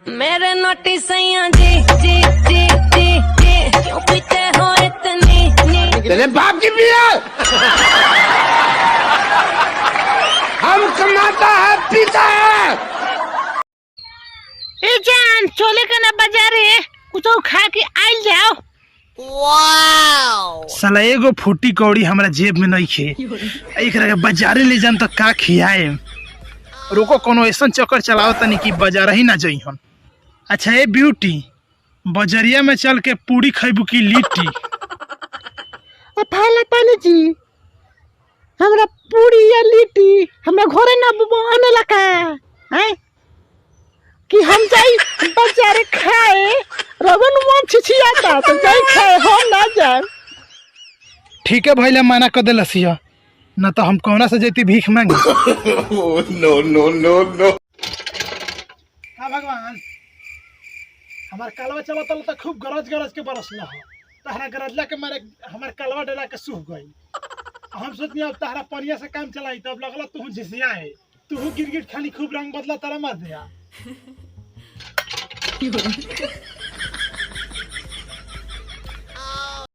मेरे नोटी सैया जी जी जी जी जी क्यों पीते हो इतनी तेरे बाप की पिया हम कमाता है पीता है। ए जान चले के ना बाजारे कुछ खा के आइल जाओ। वाओ साला एगो फूटी कौड़ी हमरा जेब में नहीं खे एकरा के बाजारे ले जान तो का खियाए। रुको कोनो ऐसा चक्कर चलाओ तनी कि बाजार ही ना जई हम। अच्छा ए ब्यूटी बजरिया में चल के पूरी खैबू की लिट्टी? फाला पानी जी हमरा पूरी या लिट्टी हमरा घरे ना बने लगा हैं कि हम जाई बाजारे खाए रवन मन छिछियाता तो जाई खाए हम ना जाए। ठीक है भैया मना कर दे लसिया ना तो हम कौना से जेती भीख मांगे। नो नो नो नो हाँ भगवान हमार कलवा चला तो खूब गरज गरज के बरसला हो तहरा गरजला के मारे हमार कलवा डला के सूख गई। हम सोचनी अब तहरा पनिया से काम चलाई तब लगला तू झिसिया है तू गिरगिट खाली खूब रंग बदला तारा मार दिया।